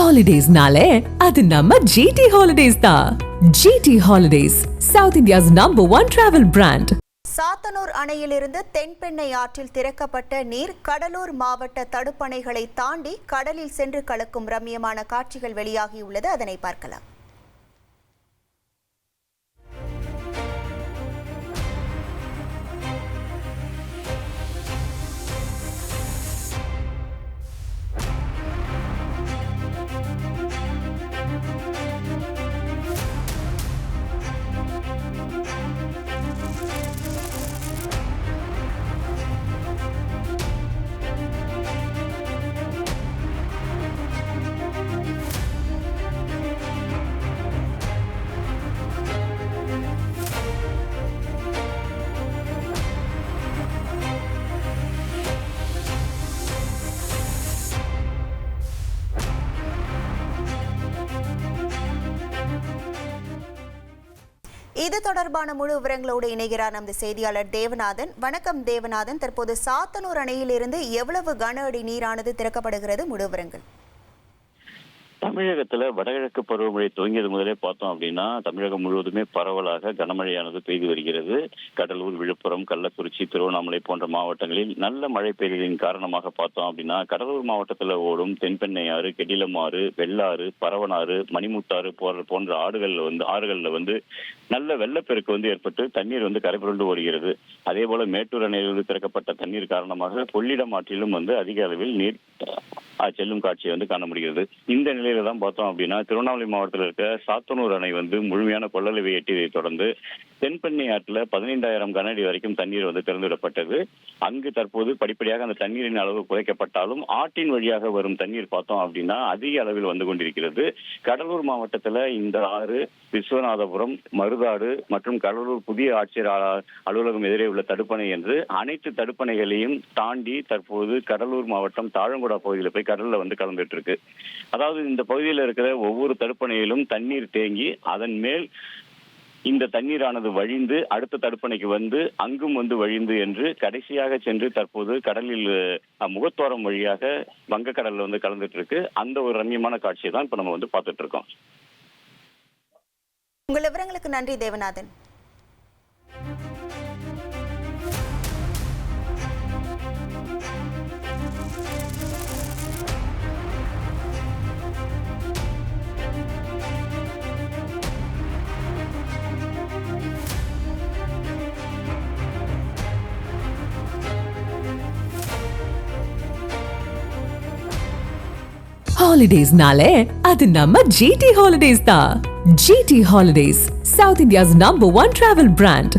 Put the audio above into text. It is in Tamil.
Holidays-nale, அது நம்ம GT Holidays தான். GT Holidays, South India's #1 travel brand. Sathanur அணையிலிருந்து தென்பெண்ணை ஆற்றில் திறக்கப்பட்ட நீர் கடலூர் மாவட்ட தடுப்பணைகளை தாண்டி கடலில் சென்று கலக்கும் ரம்மியமான காட்சிகள் வெளியாகியுள்ளது. அதனை பார்க்கலாம். இது தொடர்பான முழு விவரங்களோடு இணைகிறார் நமது செய்தியாளர் தேவநாதன். வணக்கம் தேவநாதன். தற்போது சாத்தனூர் அணையிலிருந்து எவ்வளவு கன அடி நீரானது திறக்கப்படுகிறது? முழு விவரங்கள். தமிழகத்துல வடகிழக்கு பருவமழை துவங்கியது முதலே பார்த்தோம் அப்படின்னா தமிழகம் முழுவதுமே பரவலாக கனமழையானது பெய்து வருகிறது. கடலூர், விழுப்புரம், கள்ளக்குறிச்சி, திருவண்ணாமலை போன்ற மாவட்டங்களில் நல்ல மழை பெய்ததின் காரணமாக பார்த்தோம் அப்படின்னா கடலூர் மாவட்டத்துல ஓடும் தென்பெண்ணை ஆறு, கெடிலம் ஆறு, வெள்ளாறு, பரவனாறு, மணிமுத்தாறு போன்ற ஆறுகள்ல வந்து நல்ல வெள்ளப்பெருக்கு ஏற்பட்டு தண்ணீர் கரைபுரண்டு ஓடுகிறது. அதே போல மேட்டூர் அணையிலிருந்து திறக்கப்பட்ட தண்ணீர் காரணமாக கொள்ளிடம் ஆற்றிலும் அதிக அளவில் நீர் செல்லும் காட்சியை காண முடிகிறது. இந்த நிலையில தான் பார்த்தோம் அப்படின்னா திருவண்ணாமலை மாவட்டத்தில் இருக்க சாத்தனூர் அணை முழுமையான கொள்ளளவை எட்டியதை தொடர்ந்து தென்பெண்ணை ஆற்றில் 15,000 கன அடி வரைக்கும் தண்ணீர் திறந்துவிடப்பட்டது. அங்கு தற்போது படிப்படியாக அந்த தண்ணீரின் அளவு குறைக்கப்பட்டாலும் ஆற்றின் வழியாக வரும் தண்ணீர் பார்த்தோம் அப்படின்னா அதிக அளவில் வந்து கொண்டிருக்கிறது. கடலூர் மாவட்டத்தில் இந்த ஆறு விஸ்வநாதபுரம், மருதாடு மற்றும் கடலூர் புதிய ஆட்சியர் அலுவலகம் எதிரே உள்ள தடுப்பணை என்று அனைத்து தடுப்பணைகளையும் தாண்டி தற்போது கடலூர் மாவட்டம் தாழங்குடா பகுதியில் போய் கடல்ல கலந்துட்டு இருக்கு. அதாவது இந்த பகுதியில் இருக்கிற ஒவ்வொரு தடுப்பணையிலும் தண்ணீர் தேங்கி அதன் மேல் இந்த தண்ணீரானது வழிந்து அடுத்த தடுப்பணைக்கு அங்கும் வழிந்து என்று கடைசியாக சென்று தற்போது கடலில் முகத்தோரம் வழியாக வங்கக்கடல்ல கலந்துட்டு இருக்கு. அந்த ஒரு ரம்மியமான காட்சியை தான் இப்ப நம்ம பார்த்துட்டு இருக்கோம். உங்கள் விவரங்களுக்கு நன்றி தேவநாதன். Holidays-nale, அது நம்ம GT Holidays தான். GT Holidays, South India's #1 travel brand.